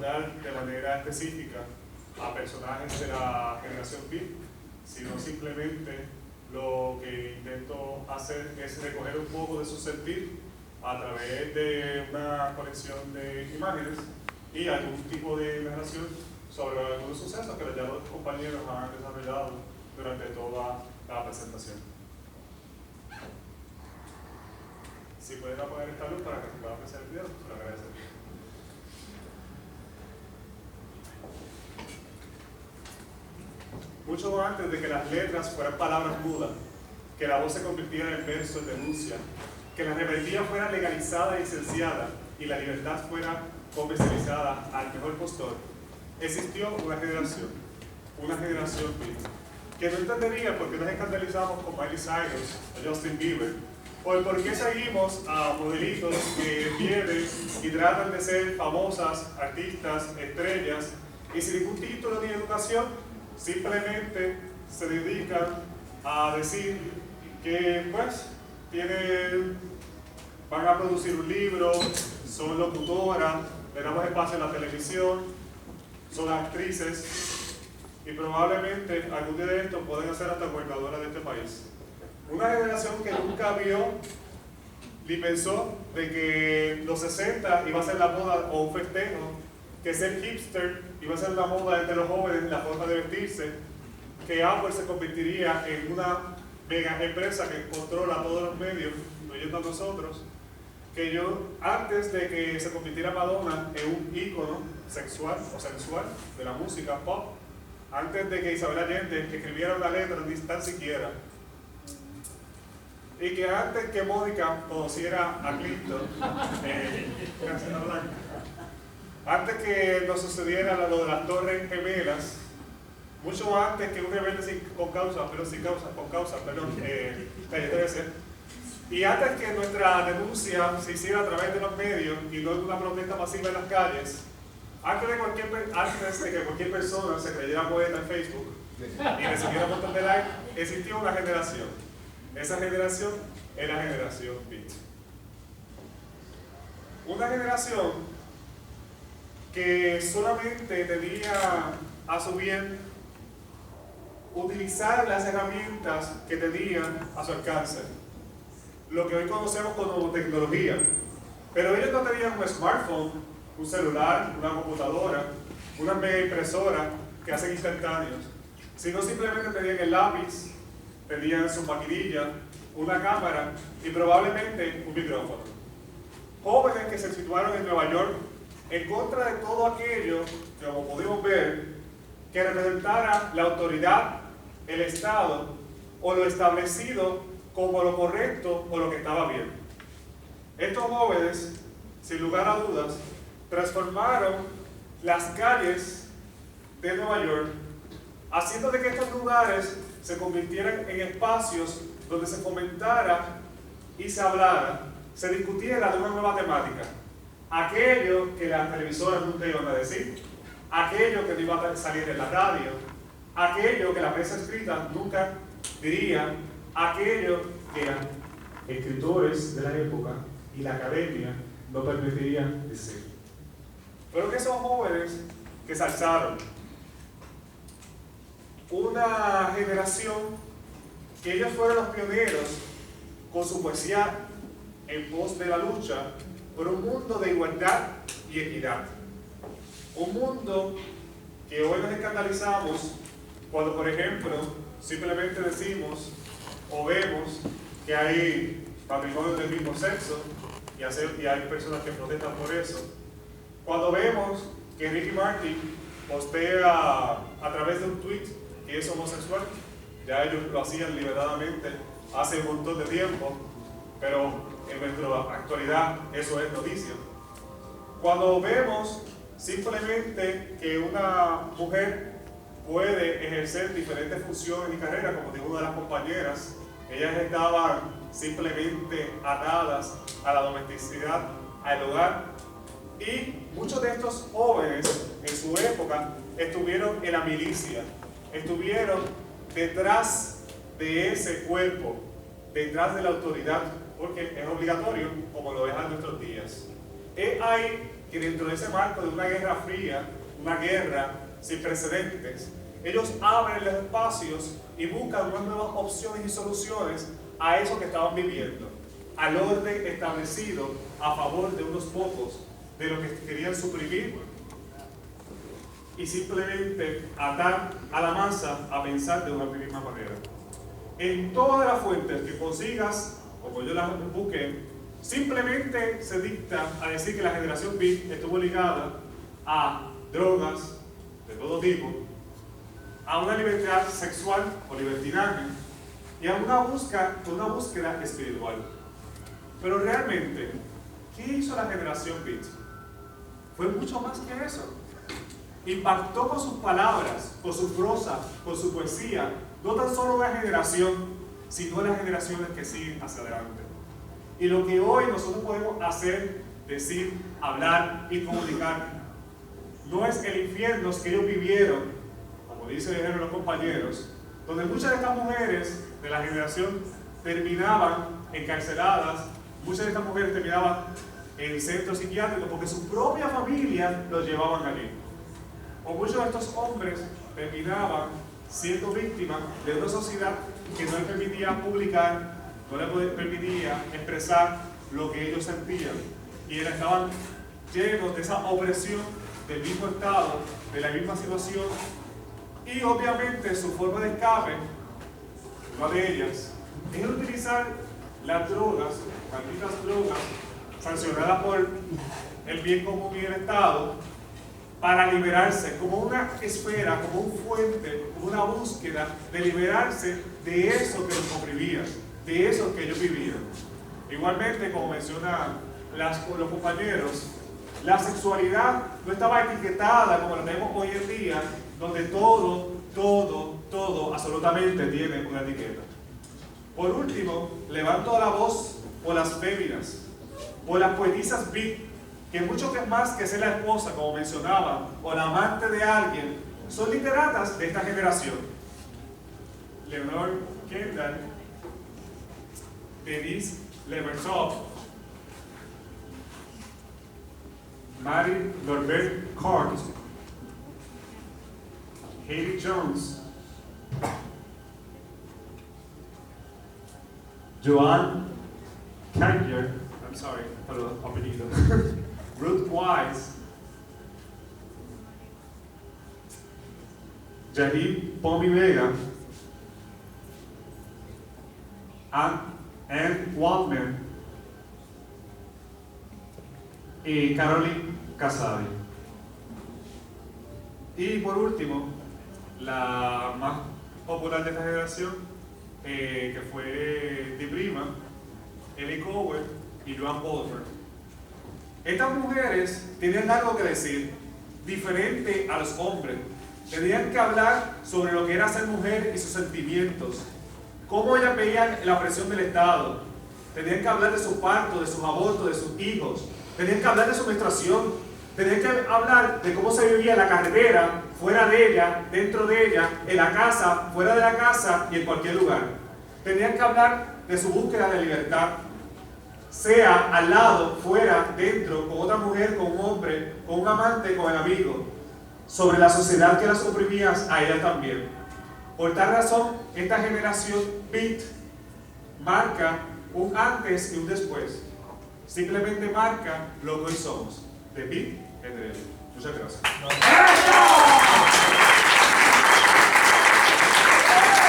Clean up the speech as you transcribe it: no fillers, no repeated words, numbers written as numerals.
abordar de manera específica a personajes de la generación beat, sino simplemente lo que intento hacer es recoger un poco de su sentir a través de una colección de imágenes y algún tipo de narración sobre algunos sucesos que ya los compañeros han desarrollado durante toda la presentación. Si pueden apagar esta luz para que se pueda apreciar el video, se lo agradecería. Mucho antes de que las letras fueran palabras mudas, que la voz se convirtiera en verso de denuncia, que la rebeldía fuera legalizada y licenciada y la libertad fuera comercializada al mejor postor, existió una generación beat, que no entendería por qué nos escandalizamos con Miley Cyrus o Justin Bieber, o el por qué seguimos a modelitos que vienen y tratan de ser famosas, artistas, estrellas, y sin ningún título ni educación, simplemente se dedican a decir que pues van a producir un libro, son locutoras, le damos espacio en la televisión, son actrices y probablemente algún día de esto pueden ser hasta gobernadoras de este país. Una generación que nunca vio ni pensó de que los 60 iba a ser la moda o un festejo, que ser hipster iba a ser la moda entre los jóvenes, la forma de vestirse, que Apple se convertiría en una mega empresa que controla todos los medios, incluyendo a nosotros, que antes de que se convirtiera Madonna en un ícono sexual o sensual de la música pop, antes de que Isabel Allende escribiera una letra ni tan siquiera, y que antes que Mónica conociera a Clinton, antes que nos sucediera lo de las Torres Gemelas, mucho antes que un rebelde con causa, y antes que nuestra denuncia se hiciera a través de los medios y no de una protesta masiva en las calles, antes de que cualquier persona se creyera poeta en Facebook y recibiera un montón de likes, existió una generación. Esa generación es la generación beat. Una generación que solamente tenía a su bien utilizar las herramientas que tenían a su alcance, lo que hoy conocemos como tecnología. Pero ellos no tenían un smartphone, un celular, una computadora, una mega impresora que hacen instantáneos, sino simplemente tenían el lápiz, tenían su maquinilla, una cámara y probablemente un micrófono. Jóvenes que se situaron en Nueva York en contra de todo aquello que, como pudimos ver, que representara la autoridad, el Estado o lo establecido como lo correcto o lo que estaba bien. Estos jóvenes, sin lugar a dudas, transformaron las calles de Nueva York, haciendo de que estos lugares se convirtieran en espacios donde se fomentara y se hablara, se discutiera de una nueva temática. Aquello que las televisoras nunca iban a decir, aquello que no iba a salir en la radio, aquello que la prensa escrita nunca diría, aquello que los escritores de la época y la academia no permitirían decir. Fueron esos jóvenes que se alzaron. Una generación que ellos fueron los pioneros con su poesía en pos de la lucha por un mundo de igualdad y equidad. Un mundo que hoy nos escandalizamos cuando, por ejemplo, simplemente decimos o vemos que hay matrimonios del mismo sexo y hay personas que protestan por eso. Cuando vemos que Ricky Martin postea a través de un tweet que es homosexual, ya ellos lo hacían liberadamente hace un montón de tiempo, pero en nuestra actualidad eso es noticia. Cuando vemos simplemente que una mujer puede ejercer diferentes funciones y carreras, como dijo una de las compañeras, ellas estaban simplemente atadas a la domesticidad, al hogar, y muchos de estos jóvenes en su época estuvieron en la milicia, estuvieron detrás de ese cuerpo, detrás de la autoridad, porque es obligatorio, como lo es en nuestros días. Es ahí que dentro de ese marco de una guerra fría, una guerra sin precedentes, ellos abren los espacios y buscan unas nuevas opciones y soluciones a eso que estaban viviendo, al orden establecido a favor de unos pocos, de lo que querían suprimir y simplemente atar a la masa a pensar de una misma manera. En todas las fuentes que consigas, como yo las busqué, simplemente se dicta a decir que la generación Beat estuvo ligada a drogas de todo tipo, a una libertad sexual o libertinaje y a una búsqueda espiritual. Pero realmente, ¿qué hizo la generación Beat? Fue mucho más que eso. Impactó con sus palabras, con su prosa, con su poesía, no tan solo una generación, sino las generaciones que siguen hacia adelante. Y lo que hoy nosotros podemos hacer, decir, hablar y comunicar, no es el infierno que ellos vivieron, como dijeron los compañeros, donde muchas de estas mujeres de la generación terminaban encarceladas, muchas de estas mujeres terminaban en centros psiquiátricos porque su propia familia los llevaban allí. O muchos de estos hombres terminaban siendo víctimas de una sociedad que no les permitía publicar, no les permitía expresar lo que ellos sentían. Y estaban llenos de esa opresión del mismo estado, de la misma situación. Y obviamente su forma de escape, una de ellas, es utilizar las drogas, malditas drogas, sancionadas por el bien común y el Estado, para liberarse, como una esfera, como un fuente, como una búsqueda de liberarse de eso que los oprimía, de eso que ellos vivían. Igualmente, como mencionan los compañeros, la sexualidad no estaba etiquetada como la tenemos hoy en día, donde todo, absolutamente tiene una etiqueta. Por último, levanto la voz por las féminas, por las poetisas beat, que mucho más que ser la esposa, como mencionaba, o la amante de alguien, son literatas de esta generación. Leonor Kendall, Denise Levertov, Mary Norbert Cort, Haley Jones, Joan Carrier, I'm sorry por los apellidos, Ruth Wise, Jahid Pomi Vega, Anne Waldman y Caroline Casadi. Y por último, la más popular de esta generación, que fue de prima, Ellie Cower y Joan Bolter. Estas mujeres tenían algo que decir, diferente a los hombres. Tenían que hablar sobre lo que era ser mujer y sus sentimientos, cómo ellas veían la opresión del Estado. Tenían que hablar de su parto, de sus abortos, de sus hijos. Tenían que hablar de su menstruación. Tenían que hablar de cómo se vivía en la carretera, fuera de ella, dentro de ella, en la casa, fuera de la casa y en cualquier lugar. Tenían que hablar de su búsqueda de libertad, sea al lado, fuera, dentro, con otra mujer, con un hombre, con un amante, con el amigo, sobre la sociedad que las oprimía a ellas también. Por tal razón, esta generación Beat marca un antes y un después. Simplemente marca lo que hoy somos. De Beat en Muchas gracias.